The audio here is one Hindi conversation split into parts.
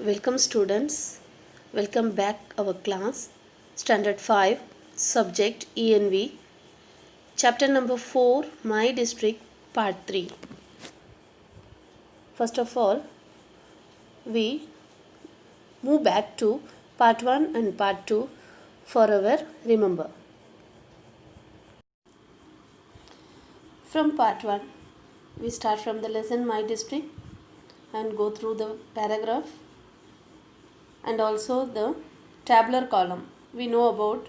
Welcome students, welcome back our class, Standard 5, Subject ENV, Chapter number 4, My District, Part 3. First of all, we move back to Part 1 and Part 2 for our remember. From Part 1, we start from the lesson My District and go through the paragraph and also the tabular column. We know about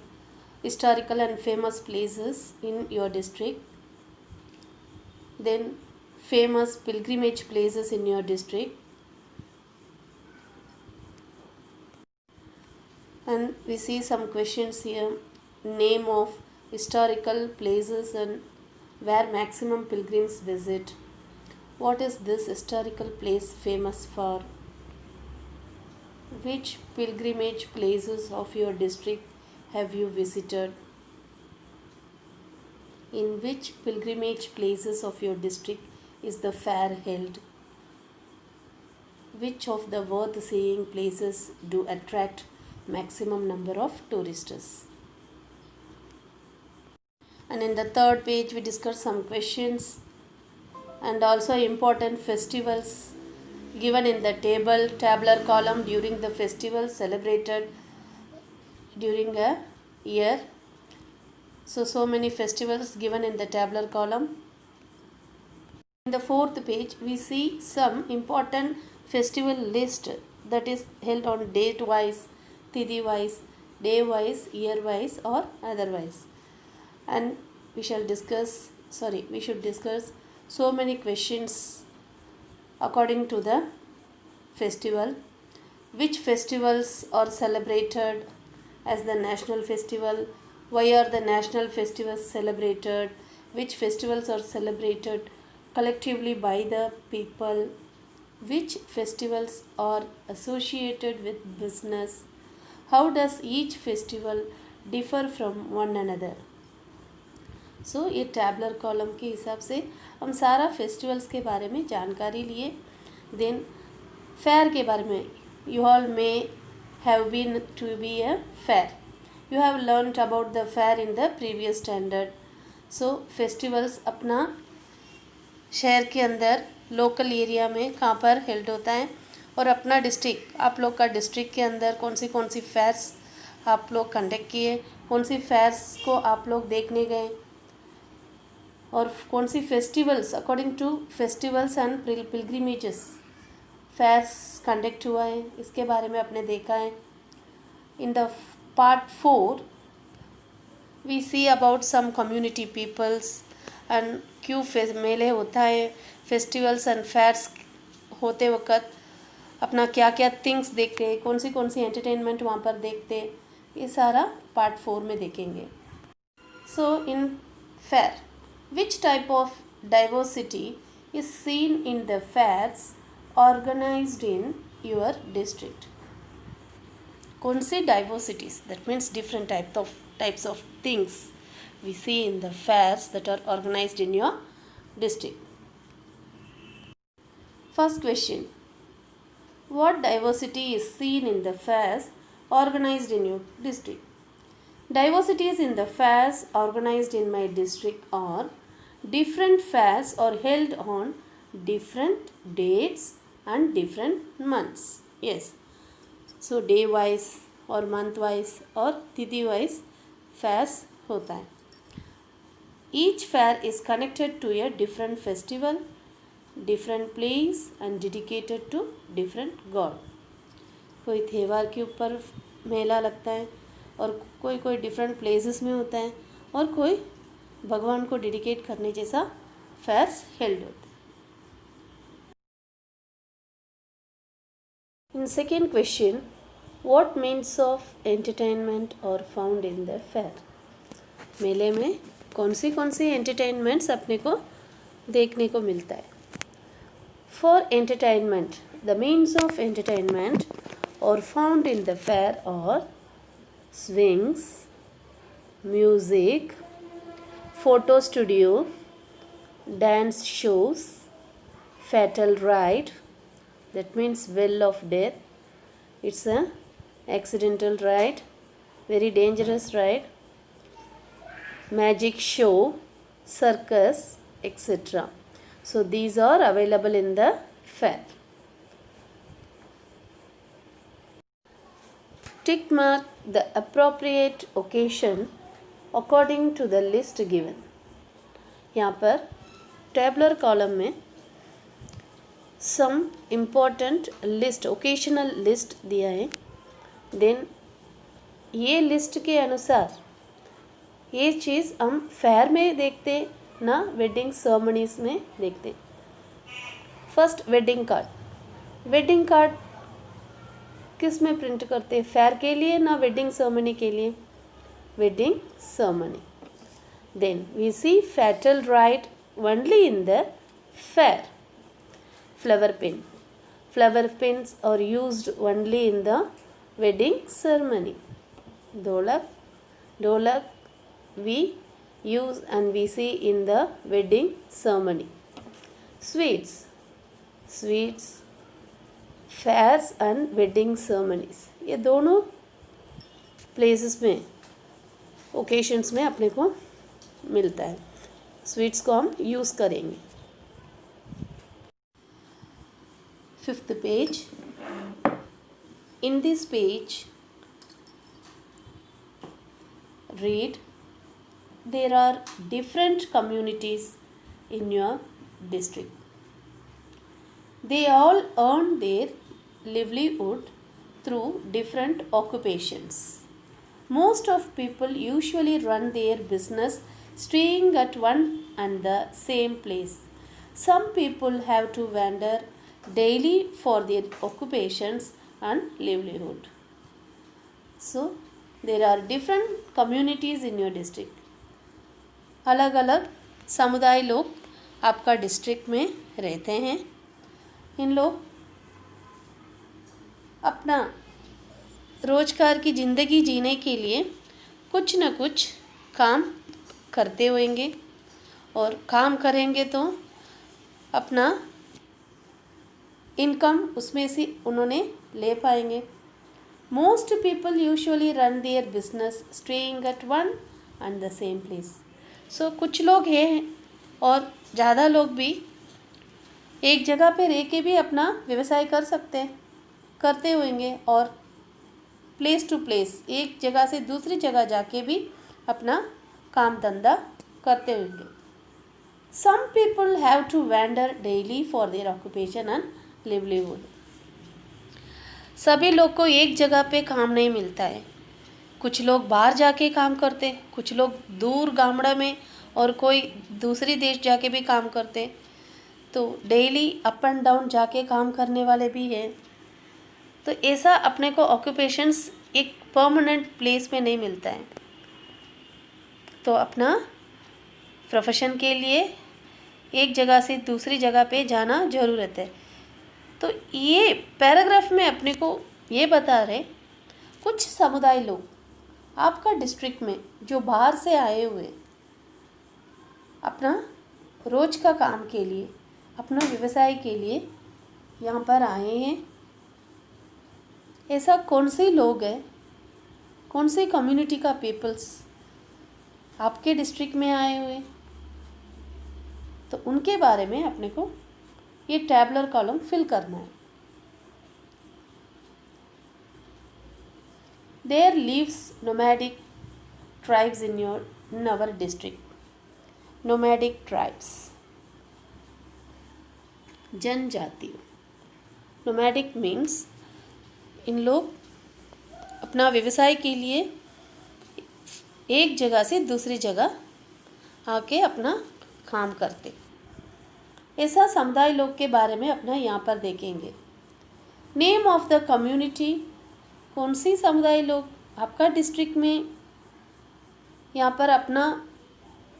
historical and famous places in your district, then famous pilgrimage places in your district, and we see some questions here. Name of historical places and where maximum pilgrims visit. What is this historical place famous for? Which pilgrimage places of your district have you visited? In which pilgrimage places of your district is the fair held? Which of the worth seeing places do attract maximum number of tourists? And in the third page we discuss some questions and also important festivals given in the tabular column during the festival celebrated during a year. So many festivals given in the tabular column. In the fourth page we see some important festival list that is held on date wise, tithi wise, day wise, year wise or otherwise. And we should discuss so many questions according to the festival. Which festivals are celebrated as the national festival? Why are the national festivals celebrated? Which festivals are celebrated collectively by the people? Which festivals are associated with business? How does each festival differ from one another? सो ये टैबलर कॉलम के हिसाब से हम सारा फेस्टिवल्स के बारे में जानकारी लिए. देन फेयर के बारे में you all may have been to be a fair. You have learned about the fair in the previous standard. So festivals अपना शहर के अंदर लोकल एरिया में कहाँ पर हेल्ड होता है और अपना डिस्ट्रिक्ट, आप लोग का डिस्ट्रिक्ट के अंदर कौन सी फेयर्स आप लोग कंडक्ट किए, कौन सी फेयर्स को आप लोग देखने गए और कौन सी festivals according to festivals and pilgrimages fairs conduct हुआ है, इसके बारे में आपने देखा है. In the part 4 we see about some community peoples and क्यों मेले होता है, फेस्टिवल्स एंड फेयर्स होते वक्त अपना क्या क्या थिंग्स देखते हैं, कौन सी एंटरटेनमेंट वहाँ पर देखते हैं, ये सारा पार्ट 4 में देखेंगे. सो इन fair, which type of diversity is seen in the fairs organized in your district? कौन सी diversities, that means different types of things we see in the fairs that are organized in your district. First question, what diversity is seen in the fairs organized in your district? Diversities in the fairs organized in my district are different fairs are held on different dates and different months. Yes, so day wise or month wise or tithi wise fairs होता है. Each fair is connected to a different festival, different place and dedicated to different god. कोई त्यौहार के ऊपर मेला लगता है और कोई डिफरेंट प्लेसेस में होता है और कोई भगवान को डेडिकेट करने जैसा फेयर्स हेल्ड होते हैं. In second question, what means of entertainment और फाउंड इन द फेयर? मेले में कौन सी एंटरटेनमेंट्स अपने को देखने को मिलता है. For entertainment, the means of entertainment और फाउंड इन द फेयर और swings, music, photo studio, dance shows, fatal ride, that means well of death, It's a accidental ride, very dangerous ride, magic show, circus, etc. So these are available in the fair. Tick mark the appropriate occasion according to the list given. यहाँ पर टेबलर कॉलम में some important list, occasional list दिया है. देन ये लिस्ट के अनुसार ये चीज़ हम फेयर में देखते ना वेडिंग सेरेमनीज में देखते. First wedding card. Wedding card किस में प्रिंट करते हैं? फेयर के लिए ना वेडिंग सेरेमनी के लिए? Wedding ceremony. Then we see fatal rite only in the fair. Flower pin. Flower pins are used only in the wedding ceremony. Dolak. Dolak we use and we see in the wedding ceremony. Sweets. Sweets, fairs and wedding ceremonies. ये दोनों places में, occasions में अपने को मिलता है. स्वीट्स को हम यूज़ करेंगे. 5th page. In this page read, there are different communities in your district. They all earn their livelihood through different occupations. Most of people usually run their business staying at one and the same place. Some people have to wander daily for their occupations and livelihood. So, there are different communities in your district. अलग अलग समुदाय लोग आपका डिस्ट्रिक्ट में रहते हैं. इन लोग अपना रोजगार की ज़िंदगी जीने के लिए कुछ न कुछ काम करते होंगे और काम करेंगे तो अपना इनकम उसमें से उन्होंने ले पाएंगे. Most people usually run their business staying at one and the same place. So कुछ लोग हैं और ज़्यादा लोग भी एक जगह पे रह के भी अपना व्यवसाय कर सकते हैं, करते होंगे और प्लेस टू प्लेस एक जगह से दूसरी जगह जाके भी अपना काम धंधा करते होंगे. Some people have to wander daily for their occupation and livelihood. सभी लोग को एक जगह पे काम नहीं मिलता है. कुछ लोग बाहर जाके काम करते, कुछ लोग दूर गामड़ा में और कोई दूसरी देश जाके भी काम करते. तो डेली अप एंड डाउन जाके काम करने वाले भी हैं. तो ऐसा अपने को ऑक्यूपेशंस एक परमानेंट प्लेस में नहीं मिलता है. तो अपना प्रोफेशन के लिए एक जगह से दूसरी जगह पे जाना ज़रूरत है. तो ये पैराग्राफ में अपने को ये बता रहे कुछ समुदाय लोग आपका डिस्ट्रिक्ट में जो बाहर से आए हुए अपना रोज का काम के लिए, अपना व्यवसाय के लिए यहाँ पर आए हैं. ऐसा कौन से लोग हैं, कौन सी कम्युनिटी का पीपल्स आपके डिस्ट्रिक्ट में आए हुए, तो उनके बारे में अपने को ये टैबलर कॉलम फिल करना है. There lives nomadic tribes in our district. Nomadic tribes जनजाति. नोमैडिक मीन्स इन लोग अपना व्यवसाय के लिए एक जगह से दूसरी जगह आके अपना काम करते. ऐसा समुदाय लोग के बारे में अपना यहाँ पर देखेंगे. Name of the community. कौन सी समुदाय लोग आपका डिस्ट्रिक्ट में यहाँ पर अपना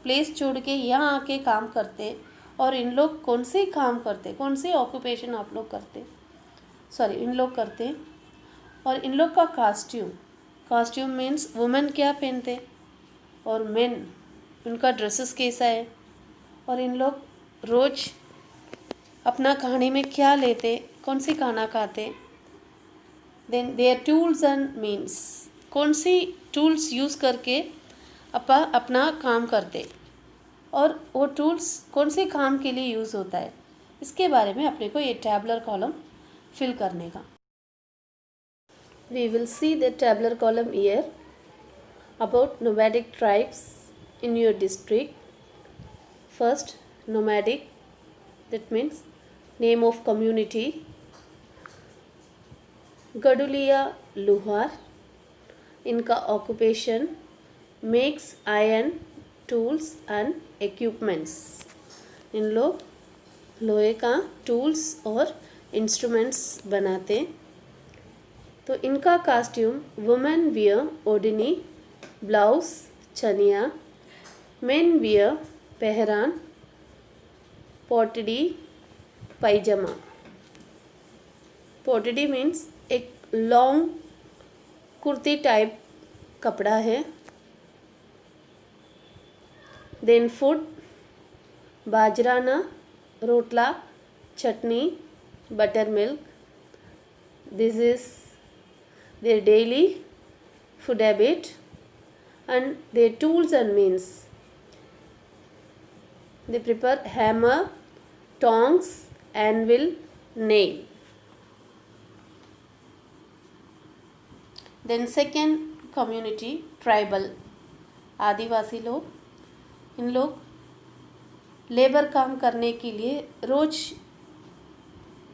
प्लेस छोड़ के यहाँ आके काम करते और इन लोग कौन से काम करते, कौन से ऑक्यूपेशन आप लोग करते, इन लोग करते. और इन लोग का कास्ट्यूम. कास्ट्यूम मीन्स वुमेन क्या पहनते और मेन उनका ड्रेसेस कैसा है और इन लोग रोज़ अपना खाने में क्या लेते, कौन सी खाना खाते. Then their tools and means, कौन सी टूल्स यूज़ करके अपना काम करते और वो टूल्स कौन से काम के लिए यूज़ होता है, इसके बारे में अपने को ये टैबुलर कॉलम फिल करने का. We will see the tabular column here about nomadic tribes in your district. First, nomadic, that means name of community. Gaduliya Luhar, इनका occupation makes iron tools and equipments. इन लोग लोहे का tools और instruments बनाते. तो इनका कास्ट्यूम, वुमेन वियर ओढ़नी, ब्लाउज, चनिया, मेन वियर पहरान, पोटड़ी, पैजामा. पोटड़ी मीन्स एक लॉन्ग कुर्ती टाइप कपड़ा है. देन फूड, बाजराना, रोटला, chutney, butter milk. This is their daily food habit. And their tools and means, they prepare hammer, tongs, anvil, nail. Then second community, tribal, आदिवासी लोग. इन लोग लेबर काम करने के लिए रोज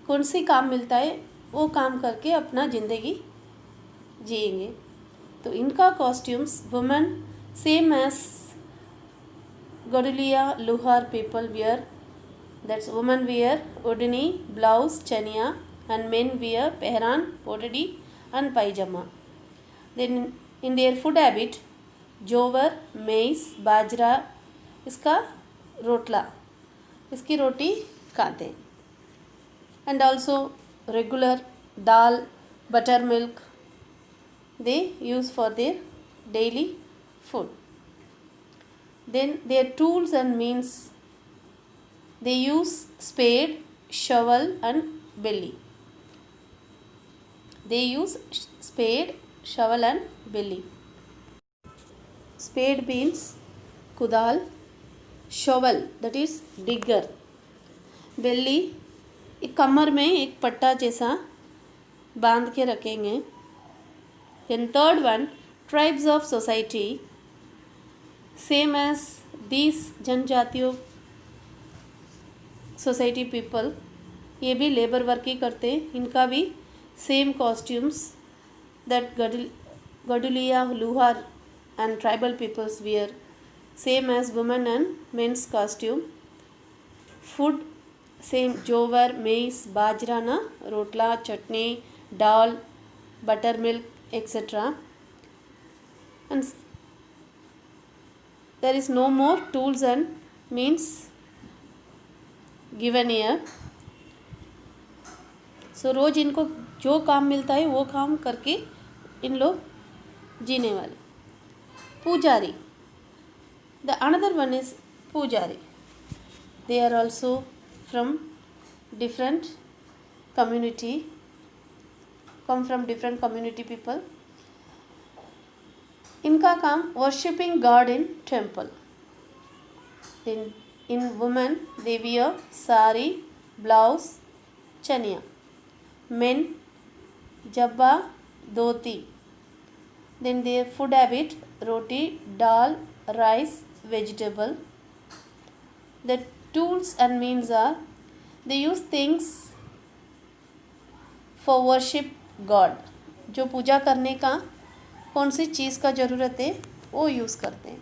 कौन सी काम मिलता है वो काम करके अपना ज़िंदगी जिएंगे. तो इनका costumes, women same as Gadulia Luhar people wear, that's women wear ओढ़नी, ब्लाउज, चनिया, एंड मेन वियर पहरान, पोटड़ी एंड पैजामा. Then in their food habit, jowar, maize, bajra, इसका रोटला, इसकी रोटी खाते. And also regular dal, butter milk they use for their daily food. Then their tools and means, they use spade, shovel and belly. They use spade, shovel and belly. Spade means kudal, shovel that is digger, belly एक कमर में एक पट्टा जैसा बांध के रखेंगे. Then third one, tribes of society, same as these जनजातियों सोसाइटी पीपल, ये भी लेबर वर्क ही करते. इनका भी same costumes that Gadulia Luhar and tribal peoples wear, same as women and mens costume. Food same, jowar, maize, बाजराना, रोटला, chutney, dal, butter milk, etc. And there is no more tools and means given here. So रोज इनको जो काम मिलता है वो काम करके इन लोग जीने वाले. पुजारी, the another one is पुजारी. They are also from different community, come from different community people. इनका काम worshipping God in temple. In women they wear sari, blouse, chaniya. Men jabba, dhoti. Then their food habit, roti, dal, rice, vegetable. The tools and means are, they use things for worship God. जो पूजा करने का कौन सी चीज़ का ज़रूरत है वो यूज़ करते हैं.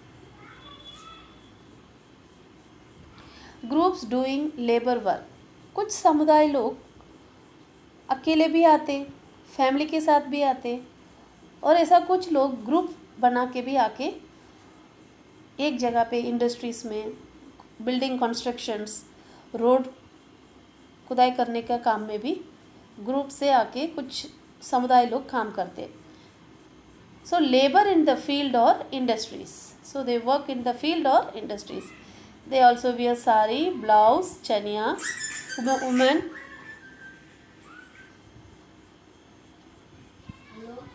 ग्रुप्स डूइंग लेबर वर्क, कुछ समुदाय लोग अकेले भी आते, फैमिली के साथ भी आते, और ऐसा कुछ लोग ग्रुप बना के भी आके एक जगह पे इंडस्ट्रीज़ में, बिल्डिंग कंस्ट्रक्शंस, रोड खुदाई करने का काम में भी ग्रुप से आके कुछ समुदाय लोग काम करते. So labour in the field और industries, so they work in the field और industries. They also wear sari, blouse, चनिया. वुमेन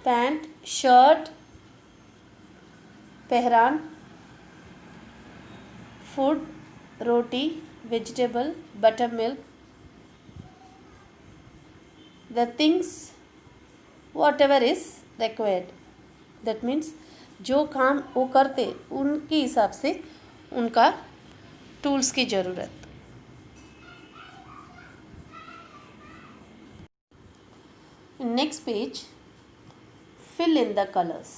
पैंट, शर्ट, पहरान, food, roti, vegetable, butter milk, the things whatever is required. that means जो काम वो करते उनके हिसाब से उनका टूल्स की ज़रूरत. Next page, fill in the colors.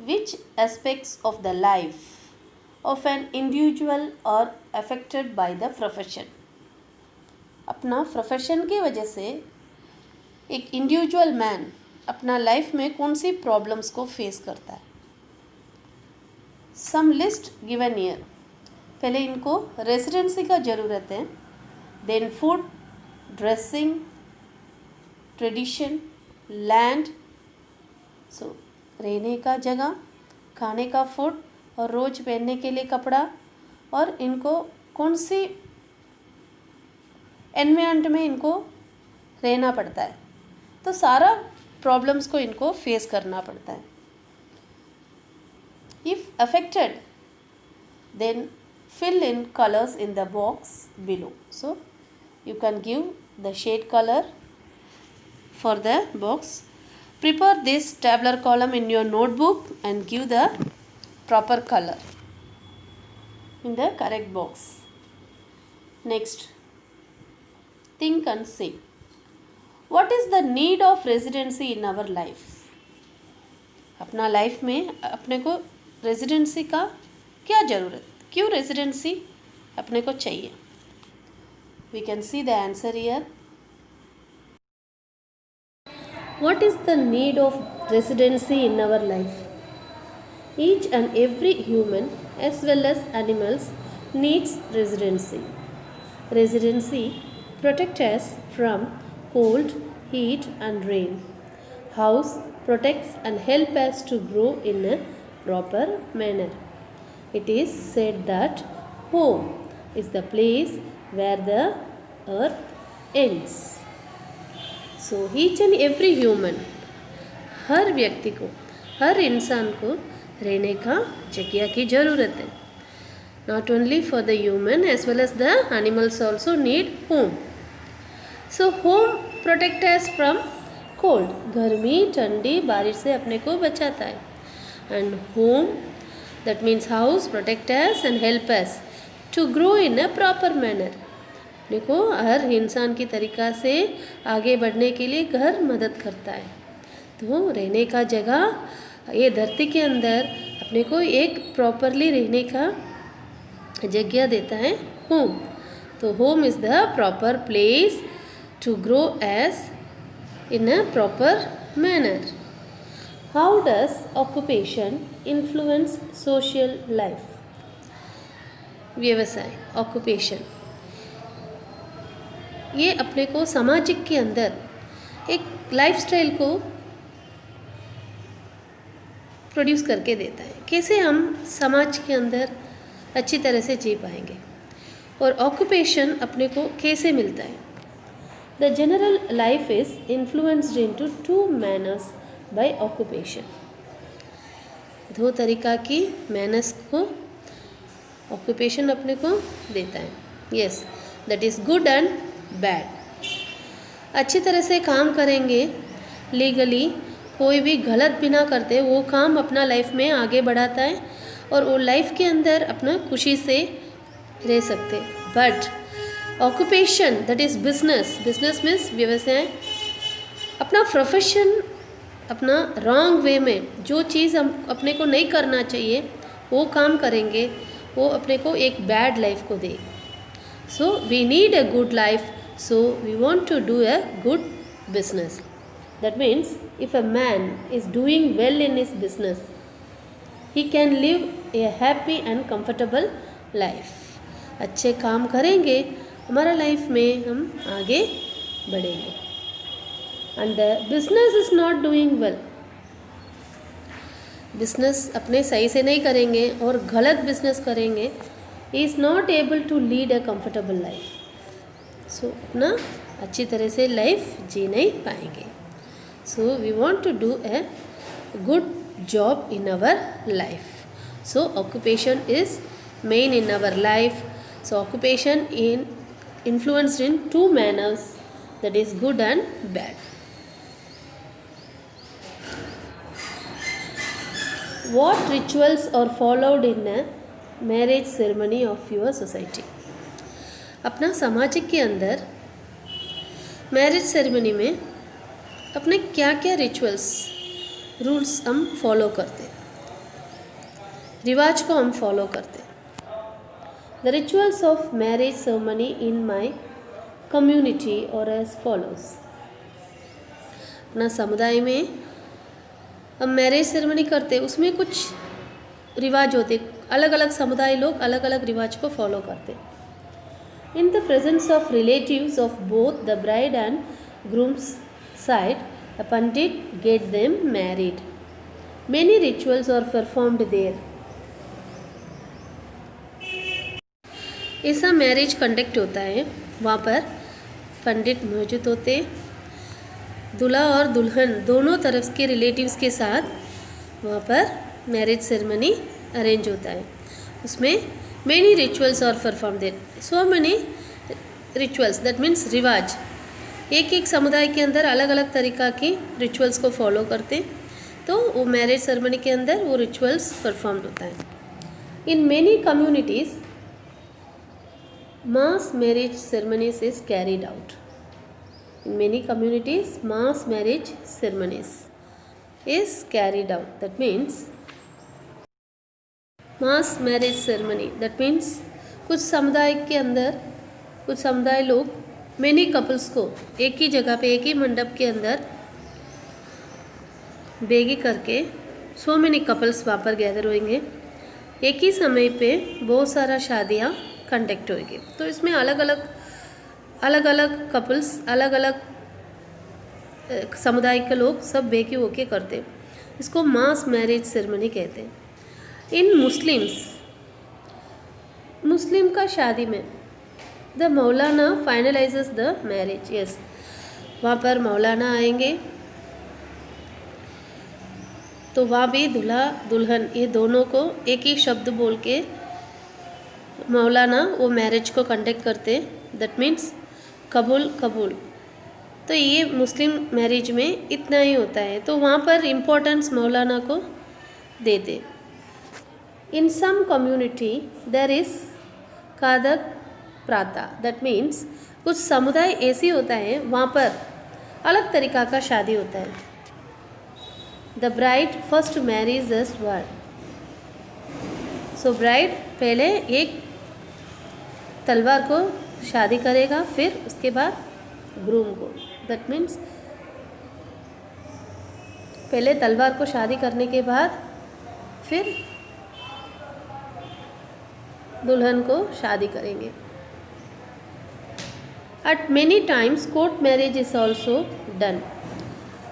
Which aspects of the life of an individual are affected by the profession? अपना प्रोफेशन की वजह से एक इंडिविजुअल मैन अपना लाइफ में कौन सी प्रॉब्लम्स को फेस करता है. Some list given year. पहले इनको रेसिडेंसी का ज़रूरत है, then food, dressing, tradition, land. So रहने का जगह, खाने का फूड और रोज़ पहनने के लिए कपड़ा, और इनको कौन सी एनवायरनमेंट में इनको रहना पड़ता है. तो सारा प्रॉब्लम्स को इनको फेस करना पड़ता है. If affected then fill in colors in the box below. So you can give the shade color for the box. Prepare this tabular column in your notebook and give the proper color in the correct box. Next, think and say, what is the need of residency in our life? अपना लाइफ में अपने को रेजिडेंसी का क्या ज़रूरत, क्यों रेजिडेंसी अपने को चाहिए? We can see the answer here. What is the need of residency in our life? Each and every human as well as animals needs residency. Residency protects us from cold, heat and rain. House protects and helps us to grow in a proper manner. It is said that home is the place where the earth ends. So each and every human, हर व्यक्ति को, हर इंसान को रहने का जगह की ज़रूरत है. Not only for the human as well as the animals also need home. So home protect us from cold. गर्मी, ठंडी, बारिश से अपने को बचाता है. And home, that means house, protect us and help us to grow in a proper manner. देखो, हर इंसान की तरीक़ा से आगे बढ़ने के लिए घर मदद करता है. तो रहने का जगह, ये धरती के अंदर अपने को एक प्रॉपरली रहने का जगह देता है होम. तो home is the proper place to grow age in a proper manner. How does occupation influence social life? व्यवसाय, ऑक्यूपेशन, ये अपने को सामाजिक के अंदर एक लाइफस्टाइल को प्रोड्यूस करके देता है. कैसे हम समाज के अंदर अच्छी तरह से जी पाएंगे, और ऑक्यूपेशन अपने को कैसे मिलता है. The general life is influenced into two manners by occupation. दो तरीका की मैनर्स को ऑक्यूपेशन अपने को देता है. Yes, that is good and bad. अच्छी तरह से काम करेंगे, लीगली कोई भी गलत भी ना करते, वो काम अपना लाइफ में आगे बढ़ाता है और वो लाइफ के अंदर अपना खुशी से रह सकते. But occupation, that is business. Business means व्यवसाय. अपना प्रोफेशन, अपना रॉन्ग वे में जो चीज़ हम अपने को नहीं करना चाहिए वो काम करेंगे, वो अपने को एक बैड लाइफ को दे. So we need a good life. So we want to do a good business. That means if a man is doing well in his business, he can live a happy and comfortable life. अच्छे काम करेंगे, हमारा लाइफ में हम आगे बढ़ेंगे. And the business is not doing well. Business अपने सही से नहीं करेंगे और गलत बिजनेस करेंगे, he is not able to lead a comfortable life. सो अपना अच्छी तरह से लाइफ जी नहीं पाएंगे. So we want to do a good job in our life. So occupation is main in our life. So occupation in influenced in two manners, that is good and bad. What rituals are followed in a marriage ceremony of your society? अपना सामाजिक के अंदर मैरिज सेरेमनी में अपने क्या क्या रिचुअल्स रूल्स हम फॉलो करते, रिवाज को हम फॉलो करते. The rituals of marriage ceremony in my community और एज फॉलोज. अपना समुदाय में हम मैरिज सेरेमनी करते, उसमें कुछ रिवाज होते, अलग अलग समुदाय लोग अलग अलग रिवाज को फॉलो करते. In the presence of relatives of both the bride and grooms side, a pandit get them married. Many rituals are performed there. ऐसा मैरिज कंडक्ट होता है, वहाँ पर पंडित मौजूद होते, दूल्हा और दुल्हन दोनों तरफ के रिलेटिव्स के साथ वहाँ पर मैरिज सेरेमनी अरेंज होता है. उसमें many rituals are performed there. So many rituals, that means रिवाज. एक एक समुदाय के अंदर अलग अलग तरीक़ा की रिचुअल्स को फॉलो करते, तो वो मैरिज सेरेमनी के अंदर वो रिचुअल्स परफॉर्म्ड होता है. In many communities mass marriage ceremonies is carried out. In many communities mass marriage ceremonies is carried out. That means mass marriage ceremony, that means कुछ समुदाय के अंदर कुछ समुदाय लोग मेनी कपल्स को एक ही जगह पे एक ही मंडप के अंदर बेगी करके सो मेनी कपल्स वहाँ पर गैदर होंगे, एक ही समय पे बहुत सारा शादियाँ कंडक्ट होंगी. तो इसमें अलग अलग कपल्स अलग अलग समुदाय के लोग सब बेगी होके करते, इसको मास मैरिज सेरेमनी कहते हैं. इन मुस्लिम का शादी में the Maulana फाइनलाइजेस the marriage. Yes, वहाँ पर मौलाना आएंगे, तो वहाँ भी दूल्हा दुल्हन ये दोनों को एक ही शब्द बोल के मौलाना वो मैरिज को कंडक्ट करते. दैट मीन्स कबूल कबूल. तो ये मुस्लिम मैरिज में इतना ही होता है, तो वहाँ पर इम्पोर्टेंस मौलाना को देते. In some community there is कादक प्राता. दैट मीन्स कुछ समुदाय ऐसी होता है वहाँ पर अलग तरीक़ा का शादी होता है. The bride first marries the sword. So bride पहले एक तलवार को शादी करेगा, फिर उसके बाद ग्रूम को. दैट मीन्स पहले तलवार को शादी करने के बाद फिर दुल्हन को शादी करेंगे. At many times court marriage is also done.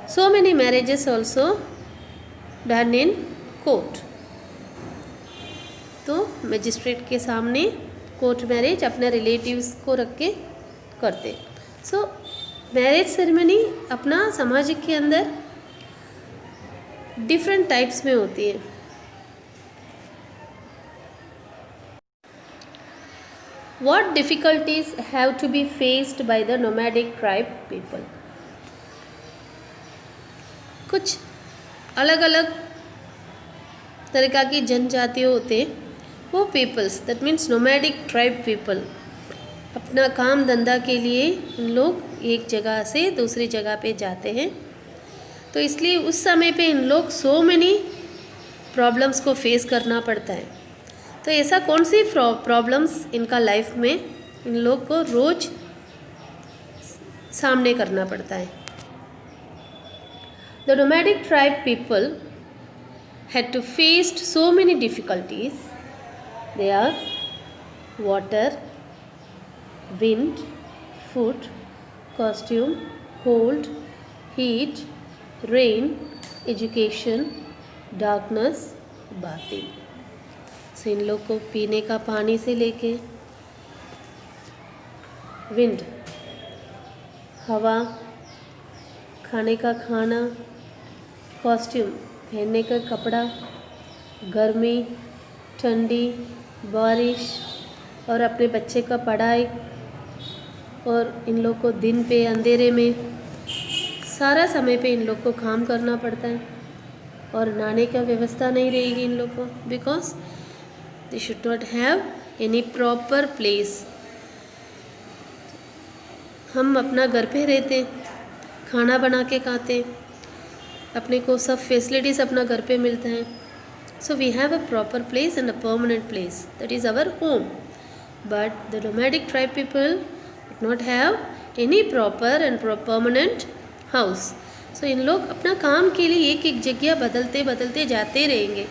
So many marriages also done in court. तो मजिस्ट्रेट के सामने कोर्ट मैरिज अपने रिलेटिव्स को रख के करते. सो मैरिज सेरेमनी अपना समाज के अंदर डिफरेंट टाइप्स में होती है. What difficulties have to be faced by the nomadic tribe people? कुछ अलग अलग तरीक़ा की जनजाति होते, वो peoples, that means nomadic tribe people, अपना काम धंधा के लिए इन लोग एक जगह से दूसरी जगह पे जाते हैं. तो इसलिए उस समय पे इन लोग सो मेनी प्रॉब्लम्स को फेस करना पड़ता है. तो ऐसा कौन सी प्रॉब्लम्स इनका लाइफ में इन लोग को रोज़ सामने करना पड़ता है. The nomadic tribe people had to faced so many difficulties. They are water, wind, food, costume, cold, heat, rain, education, darkness, bathing. So इन लोग को पीने का पानी से लेके विंड हवा, खाने का खाना, कॉस्ट्यूम पहनने का कपड़ा, गर्मी, ठंडी, बारिश और अपने बच्चे का पढ़ाई, और इन लोग को दिन पे अंधेरे में सारा समय पे इन लोग को काम करना पड़ता है, और नहाने का व्यवस्था नहीं रहेगी इन लोग को, because they should not have any proper place. हम अपना घर पे रहते, खाना बना के खाते, अपने को सब फैसिलिटीज़ अपना घर पे मिलता है, so we have a proper place and a permanent place, that is our home. But the nomadic tribe people did not have any proper and permanent house. So इन लोग अपना काम के लिए एक एक जगह बदलते बदलते जाते रहेंगे,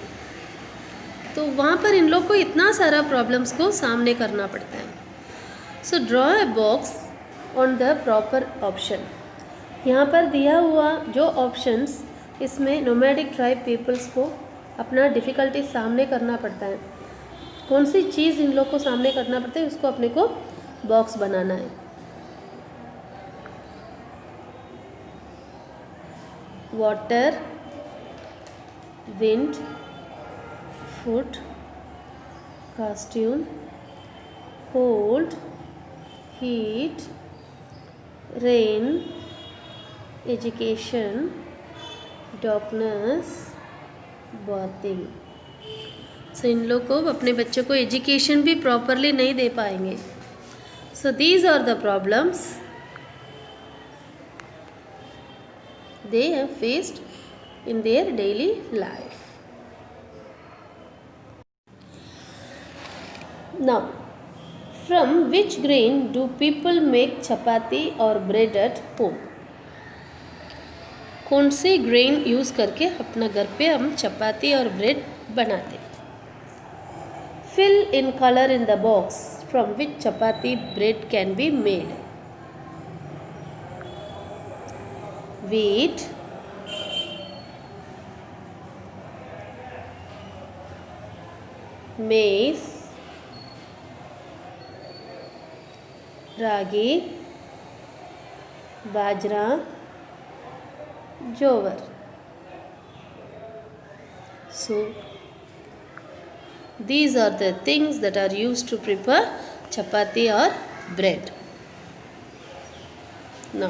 तो वहाँ पर इन लोग को इतना सारा प्रॉब्लम्स को सामने करना पड़ता है। So draw a box on the proper option. यहाँ पर दिया हुआ जो ऑप्शंस, इसमें नोमैडिक ट्राइब पीपल्स को अपना डिफ़िकल्टी सामने करना पड़ता है। कौन सी चीज़ इन लोग को सामने करना पड़ता है, उसको अपने को बॉक्स बनाना है। Water, wind, food, costume, cold, heat, rain, education, darkness, bathing. So इन लोग को अपने बच्चों को एजुकेशन भी प्रॉपरली नहीं दे पाएंगे। So these are the problems they have faced in their daily life. Now, from which grain do people make chapati और ब्रेड एट होम? कौन से ग्रेन यूज़ करके अपना घर पे हम चपाती और ब्रेड बनाते? Fill in color in the box from which chapati bread can be made. Wheat, maize, ragi, bajra, jowar. So these are the things that are used to prepare chapati or bread. Now,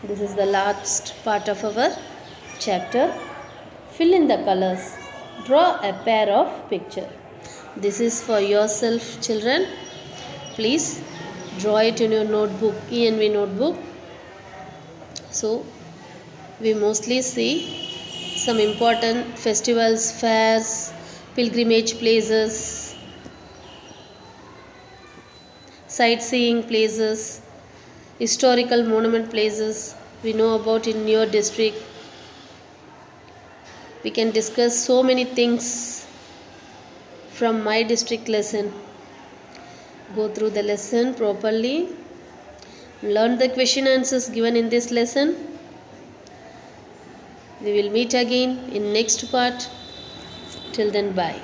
this is the last part of our chapter. Fill in the colors. Draw a pair of picture. This is for yourself, children. Please draw it in your notebook, ENV notebook. So, we mostly see some important festivals, fairs, pilgrimage places, sightseeing places, historical monument places we know about in your district. We can discuss so many things from my district lesson. Go through the lesson properly, learn the question answers given in this lesson. We will meet again in next part. Till then, bye.